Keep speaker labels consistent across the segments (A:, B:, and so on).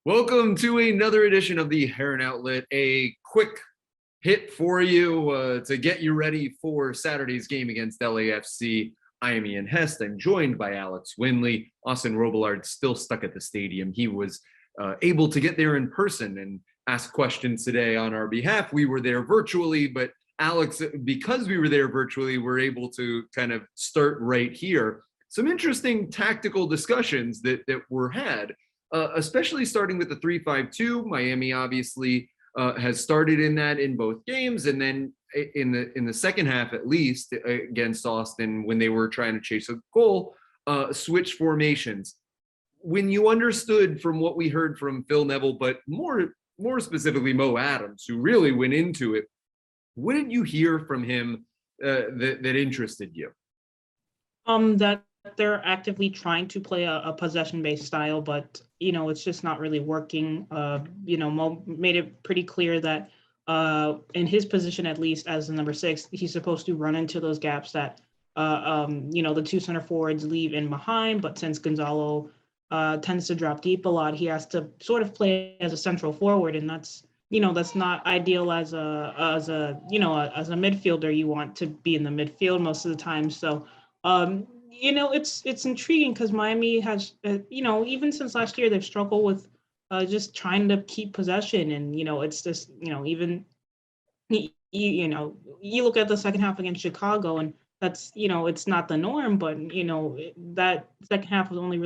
A: Welcome to another edition of the Heron Outlet. A quick hit for you to get you ready for Saturday's game against LAFC. I am Ian Hest. I'm joined by Alex Winley. Austin Robillard still stuck at the stadium. He was able to get there in person and ask questions today on our behalf. We were there virtually, but Alex, because we were there virtually, we're able to kind of start right here. Some interesting tactical discussions that were had. Especially starting with the 3-5-2. Miami obviously has started in that in both games, and then in the second half, at least against Austin, when they were trying to chase a goal, switch formations. When you understood from what we heard from Phil Neville, but more specifically Mo Adams, who really went into it, what did you hear from him that interested you?
B: That they're actively trying to play a possession-based style, but it's just not really working. Mo made it pretty clear that in his position, at least as the number 6, he's supposed to run into those gaps that the two center forwards leave in behind. But since Gonzalo tends to drop deep a lot, he has to sort of play as a central forward, and that's not ideal as a midfielder. You want to be in the midfield most of the time. So it's intriguing because Miami has, even since last year, they've struggled with just trying to keep possession. And, it's just, even, you look at the second half against Chicago, and that's, it's not the norm, but, that second half was only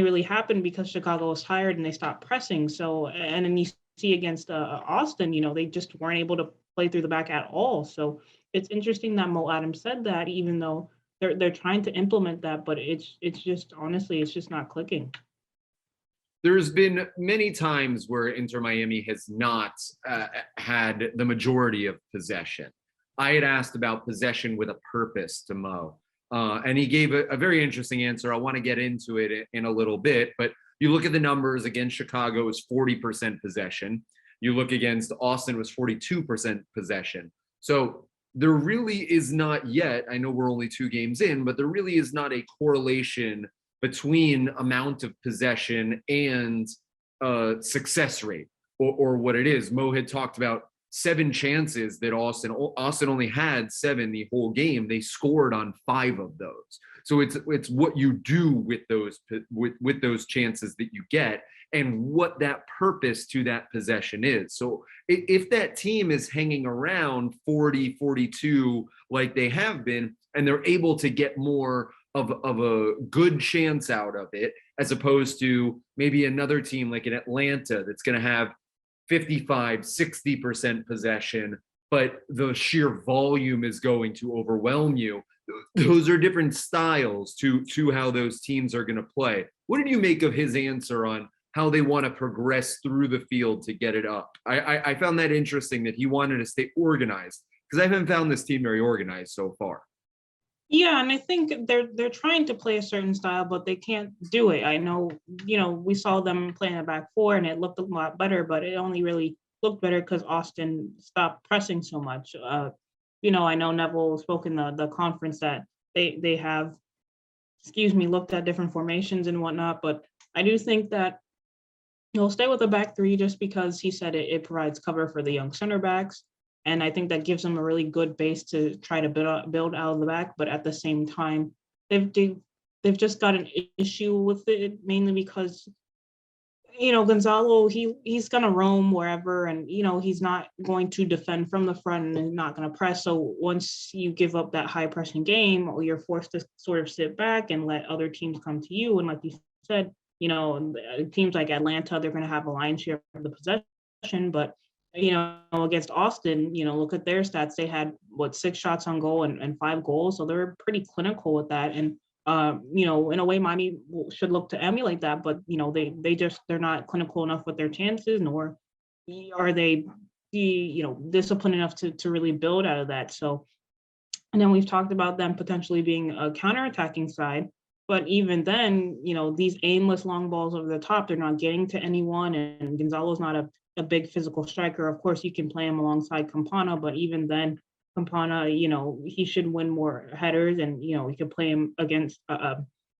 B: really happened because Chicago was tired and they stopped pressing. So, and then you see against Austin, they just weren't able to play through the back at all. So it's interesting that Mo Adams said that, even though they're trying to implement that, but it's just, honestly, it's just not clicking.
A: There's been many times where Inter Miami has not had the majority of possession. I had asked about possession with a purpose to Mo, and he gave a very interesting answer. I want to get into it in a little bit, but you look at the numbers against Chicago, it was 40% possession. You look against Austin, it was 42% possession. So there really is not yet, I know we're only 2 games in, but there really is not a correlation between amount of possession and success rate or what it is. Mo had talked about 7 chances that Austin only had 7 the whole game. They scored on 5 of those. So it's what you do with those chances that you get and what that purpose to that possession is. So if that team is hanging around 40, 42 like they have been, and they're able to get more of a good chance out of it, as opposed to maybe another team like in Atlanta that's going to have 55, 60% possession, but the sheer volume is going to overwhelm you. Those are different styles to how those teams are going to play. What did you make of his answer on how they want to progress through the field to get it up? I found that interesting that he wanted to stay organized, because I haven't found this team very organized so far.
B: Yeah, and I think they're trying to play a certain style, but they can't do it. I know, we saw them playing a back 4 and it looked a lot better, but it only really looked better because Austin stopped pressing so much. I know Neville spoke in the conference that they have, looked at different formations and whatnot, but I do think that he'll stay with the back 3 just because he said it provides cover for the young center backs. And I think that gives them a really good base to try to build out of the back. But at the same time, they've just got an issue with it, mainly because, Gonzalo, he's going to roam wherever, and, he's not going to defend from the front and not going to press. So once you give up that high pressing game, you're forced to sort of sit back and let other teams come to you. And like you said, teams like Atlanta, they're going to have a lion's share of the possession, but against Austin, look at their stats. They had 6 shots on goal and 5 goals. So they were pretty clinical with that. And, in a way, Miami should look to emulate that, but, they're not clinical enough with their chances, nor are they, disciplined enough to really build out of that. So, and then we've talked about them potentially being a counterattacking side. But even then, these aimless long balls over the top, they're not getting to anyone. And Gonzalo's not a big physical striker. Of course, you can play him alongside Campana, but even then, Campana, he should win more headers, and, you could play him against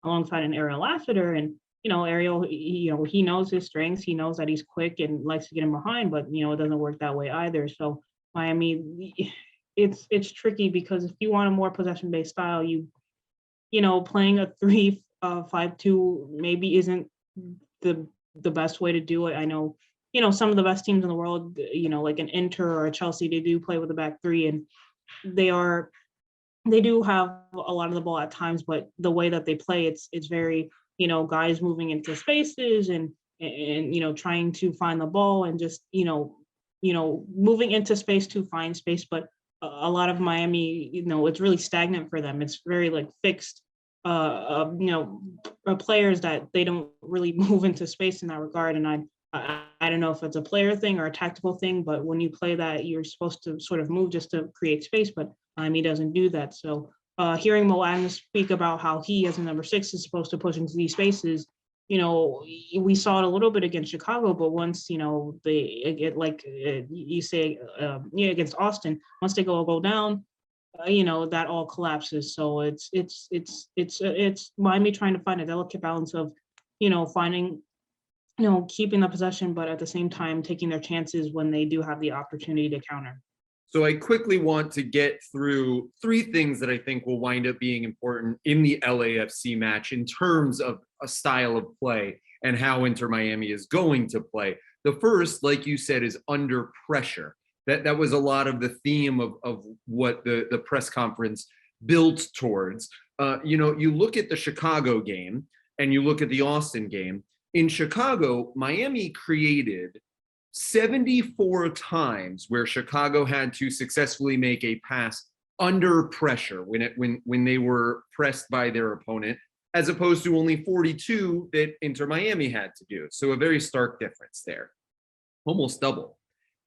B: alongside an Ariel Lassiter. And, Ariel, he knows his strengths. He knows that he's quick and likes to get him behind, but it doesn't work that way either. So Miami, it's tricky because if you want a more possession based style, playing a 3-5-2 maybe isn't the best way to do it. I know, some of the best teams in the world, like an Inter or a Chelsea, they do play with a back three, and they are they do have a lot of the ball at times, but the way that they play, it's very, guys moving into spaces and trying to find the ball and just, moving into space to find space. But a lot of Miami, it's really stagnant for them. It's very like fixed, players that they don't really move into space in that regard. And I don't know if it's a player thing or a tactical thing, but when you play that, you're supposed to sort of move just to create space, but he doesn't do that. So hearing Mo Adams speak about how he, as a number 6, is supposed to push into these spaces, we saw it a little bit against Chicago, but once, they get like you say, against Austin, once they go down, that all collapses. So it's Miami trying to find a delicate balance of, finding, keeping the possession, but at the same time taking their chances when they do have the opportunity to counter.
A: So I quickly want to get through 3 things that I think will wind up being important in the LAFC match in terms of a style of play and how Inter Miami is going to play. The first, like you said, is under pressure. That was a lot of the theme of what the press conference built towards. You look at the Chicago game and you look at the Austin game. In Chicago, Miami created 74 times where Chicago had to successfully make a pass under pressure when they were pressed by their opponent, as opposed to only 42 that Inter Miami had to do. So a very stark difference there, almost double.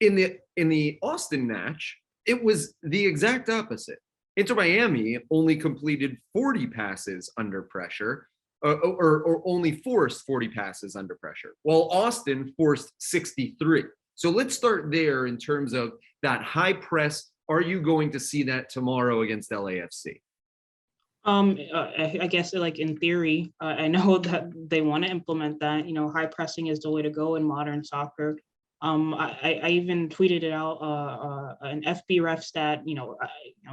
A: In the Austin match, it was the exact opposite. Inter Miami only completed 40 passes under pressure, or only forced 40 passes under pressure, while Austin forced 63. So let's start there in terms of that high press. Are you going to see that tomorrow against LAFC?
B: I guess like in theory, I know that they want to implement that. High pressing is the way to go in modern soccer. I even tweeted it out. An FB ref stat.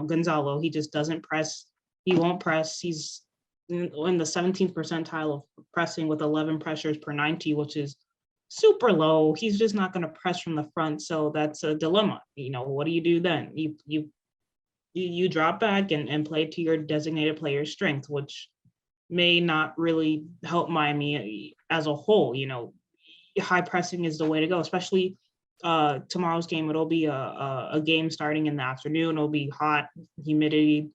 B: Gonzalo. He just doesn't press. He won't press. He's in the 17th percentile of pressing with 11 pressures per 90, which is super low. He's just not going to press from the front. So that's a dilemma. What do you do then? You drop back and play to your designated player's strength, which may not really help Miami as a whole. High pressing is the way to go, especially tomorrow's game. It'll be a game starting in the afternoon. It'll be hot, humidity.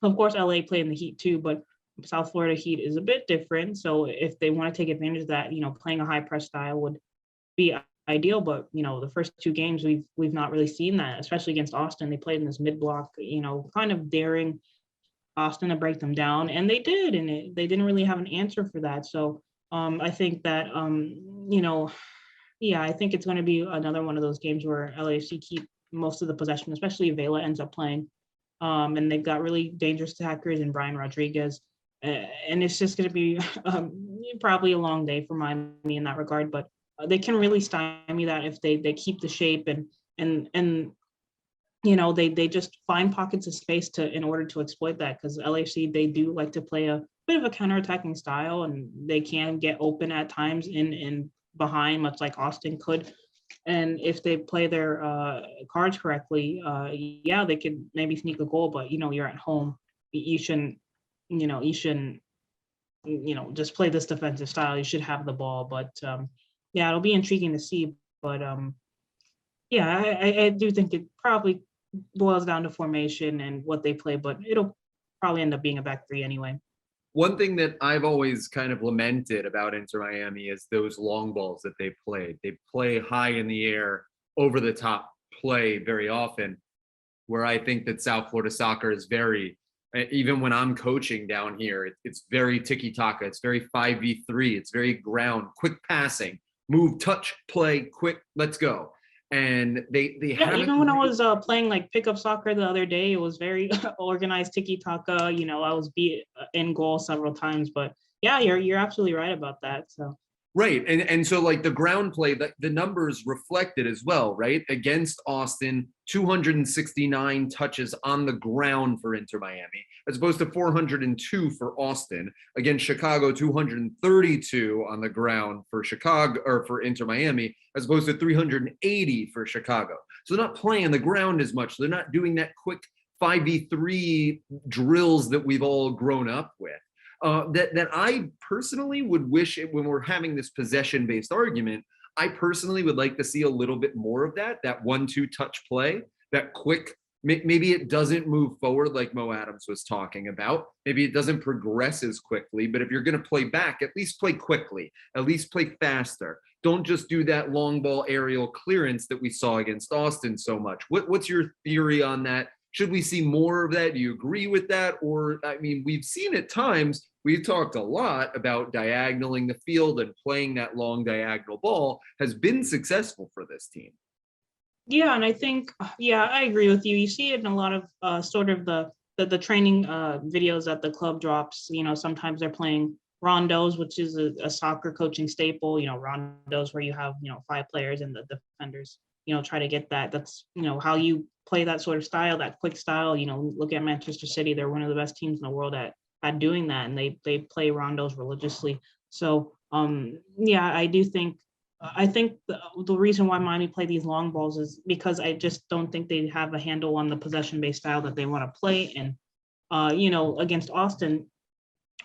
B: Of course, LA played in the heat too, but South Florida heat is a bit different. So if they want to take advantage of that, playing a high press style would be ideal. But the first 2 games we've not really seen that, especially against Austin. They played in this mid block, kind of daring Austin to break them down, and they did, and they didn't really have an answer for that. So I think that I think it's going to be another one of those games where LAFC keep most of the possession, especially Vela ends up playing. And they've got really dangerous attackers in Brian Rodriguez. And it's just going to be probably a long day for Miami in that regard, but they can really stymie that if they keep the shape and they just find pockets of space in order to exploit that, because LAFC, they do like to play a bit of a counterattacking style, and they can get open at times in behind, much like Austin could. And if they play their cards correctly, they could maybe sneak a goal, but you're at home. You shouldn't just play this defensive style. You should have the ball. But it'll be intriguing to see. But I do think it probably boils down to formation and what they play, but it'll probably end up being a back 3 anyway.
A: One thing that I've always kind of lamented about Inter Miami is those long balls that they play. They play high in the air, over the top play very often, where I think that South Florida soccer is very, even when I'm coaching down here, it's very tiki-taka. It's very 5v3. It's very ground, quick passing, move, touch, play, quick, let's go. And they
B: even when I was playing like pickup soccer the other day, it was very organized tiki-taka. I was beat in goal several times, but Yeah, you're absolutely right about that. So
A: Right. And so like the ground play, the numbers reflected as well, right? Against Austin, 269 touches on the ground for Inter Miami, as opposed to 402 for Austin. Against Chicago, 232 on the ground for Chicago or for Inter Miami, as opposed to 380 for Chicago. So they're not playing the ground as much. They're not doing that quick 5v3 drills that we've all grown up with. That I personally would wish it, when we're having this possession based argument, I personally would like to see a little bit more of that 1-2 touch play, that quick. Maybe it doesn't move forward like Mo Adams was talking about. Maybe it doesn't progress as quickly, but if you're going to play back, at least play quickly, at least play faster. Don't just do that long ball aerial clearance that we saw against Austin so much. What's your theory on that? Should we see more of that? Do you agree with that? Or, I mean, we've seen at times, we've talked a lot about diagonaling the field and playing that long diagonal ball has been successful for this team.
B: yeah, and I think yeah, I agree with you. You see it in a lot of sort of the training videos that the club drops. You know, sometimes they're playing rondos, which is a soccer coaching staple. You know, rondos where you have, you know, 5 players and the defenders, you know, try to get that. That's, you know, how you play that sort of style, that quick style. You know, look at Manchester City; they're one of the best teams in the world at doing that, and they play rondos religiously. So yeah, I think the reason why Miami play these long balls is because I just don't think they have a handle on the possession based style that they want to play. And you know, against Austin,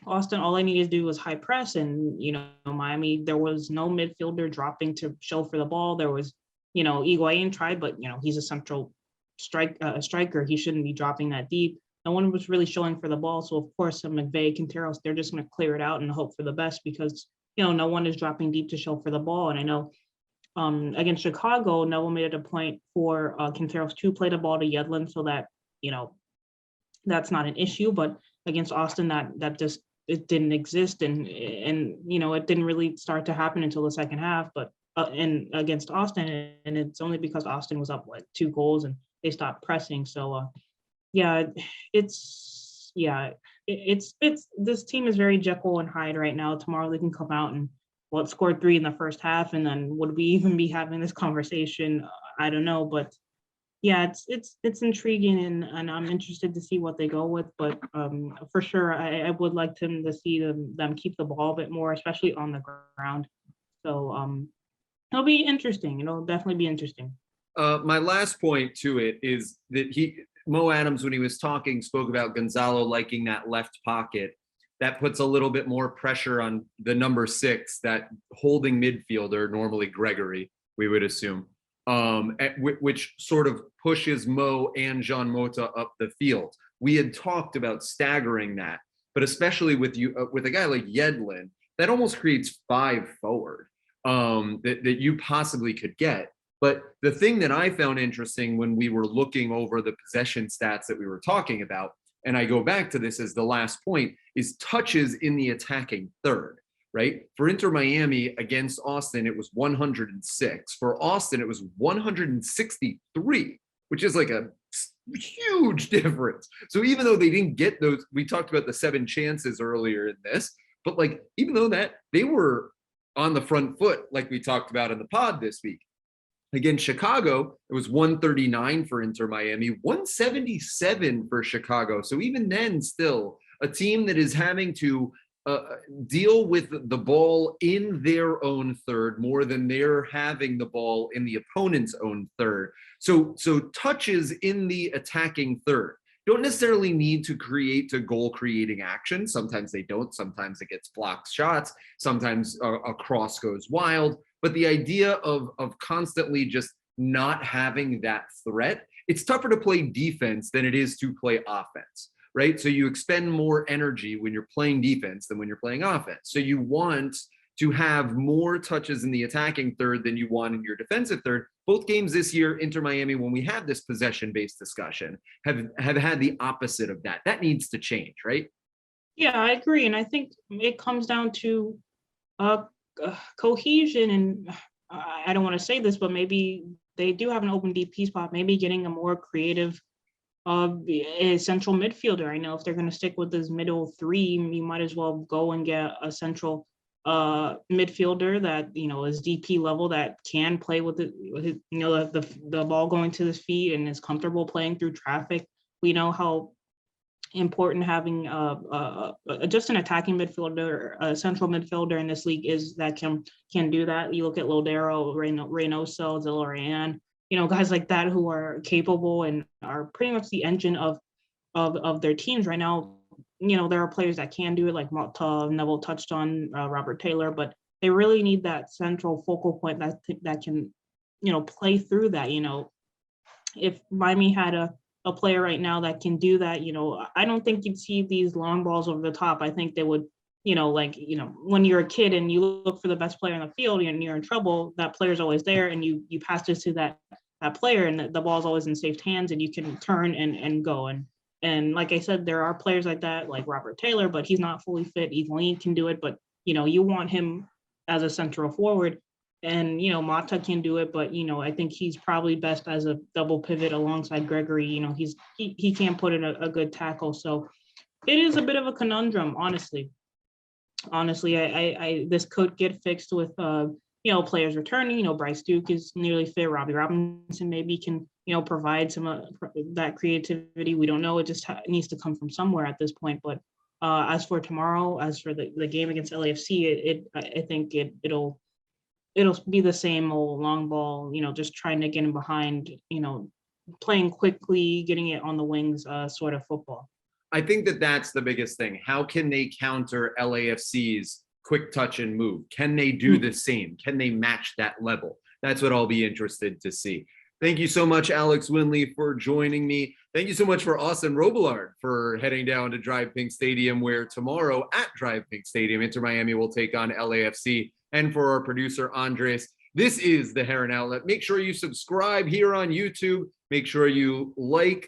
B: all I needed to do was high press, and you know, Miami, there was no midfielder dropping to show for the ball. There was, you know, Higuain tried, but you know, he's a central striker. He shouldn't be dropping that deep. No one was really showing for the ball, so of course, McVay, Quinteros, they're just going to clear it out and hope for the best because you know no one is dropping deep to show for the ball. And I know against Chicago, Noah made it a point for Quinteros to play the ball to Yedlin so that you know that's not an issue. But against Austin, that just it didn't exist, and you know it didn't really start to happen until the second half. But and against Austin, and it's only because Austin was up like 2 goals and they stopped pressing. So yeah, it's this team is very Jekyll and Hyde right now. Tomorrow they can come out and well, it scored 3 in the first half, and then would we even be having this conversation? I don't know, but yeah, it's intriguing, and I'm interested to see what they go with. But for sure, I would like to see them keep the ball a bit more, especially on the ground. So it'll be interesting. It'll definitely be interesting.
A: My last point to it is that Mo Adams, when he was talking, spoke about Gonzalo liking that left pocket. That puts a little bit more pressure on the number 6, that holding midfielder, normally Gregory, we would assume, which sort of pushes Mo and Jean Mota up the field. We had talked about staggering that, but especially with with a guy like Yedlin, that almost creates 5 forward that you possibly could get. But the thing that I found interesting when we were looking over the possession stats that we were talking about, and I go back to this as the last point, is touches in the attacking third, right? For Inter Miami against Austin, it was 106. For Austin, it was 163, which is like a huge difference. So even though they didn't get those, we talked about the 7 chances earlier in this, but like even though that they were on the front foot, like we talked about in the pod this week. Against Chicago, it was 139 for Inter Miami, 177 for Chicago. So even then, still a team that is having to deal with the ball in their own third more than they're having the ball in the opponent's own third. So touches in the attacking third don't necessarily need to create a goal creating action. Sometimes they don't. Sometimes it gets blocked shots. Sometimes a cross goes wild. But the idea of constantly just not having that threat, it's tougher to play defense than it is to play offense, right? So you expend more energy when you're playing defense than when you're playing offense. So you want to have more touches in the attacking third than you want in your defensive third. Both games this year, Inter Miami, when we have this possession-based discussion, have had the opposite of that. That needs to change, right?
B: Yeah, I agree, and I think it comes down to cohesion. And I don't want to say this, but maybe they do have an open DP spot. Maybe getting a more creative A central midfielder. I know if they're going to stick with this middle three, you might as well go and get a central midfielder that is DP level, that can play with it, the ball going to his feet and is comfortable playing through traffic. We know how important having just an attacking midfielder, a central midfielder in this league is, that can do that. You look at Lodero, Reynoso, Zilloran, guys like that who are capable and are pretty much the engine of their teams right now. There are players that can do it, like Neville touched on, Robert Taylor, but they really need that central focal point that can, play through that. If Miami had a player right now that can do that, I don't think you'd see these long balls over the top. I think they would, when you're a kid and you look for the best player in the field and you're in trouble, that player's always there, and you pass this to that player, and the ball's always in safe hands, and you can turn and go. And like I said, there are players like that, like Robert Taylor, but he's not fully fit. Evelyn can do it, but you want him as a central forward. And Mata can do it, but I think he's probably best as a double pivot alongside Gregory. He can't put in a good tackle, so it is a bit of a conundrum, honestly. I this could get fixed with players returning. Bryce Duke is nearly fit. Robbie Robinson maybe can provide some that creativity. We don't know. It just needs to come from somewhere at this point. But as for tomorrow, as for the game against LAFC, I think it'll be the same old long ball, just trying to get in behind, playing quickly, getting it on the wings, sort of football.
A: I think that's the biggest thing. How can they counter LAFC's quick touch and move? Can they do the same? Can they match that level? That's what I'll be interested to see. Thank you so much, Alex Winley, for joining me. Thank you so much for Austin Robillard for heading down to Drive Pink Stadium, where tomorrow at Drive Pink Stadium, Inter Miami will take on LAFC. And for our producer, Andres, this is the Heron Outlet. Make sure you subscribe here on YouTube. Make sure you like,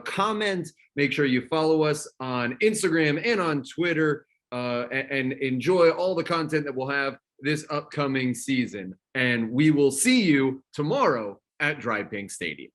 A: comment. Make sure you follow us on Instagram and on Twitter, and enjoy all the content that we'll have this upcoming season. And we will see you tomorrow at Drive Pink Stadium.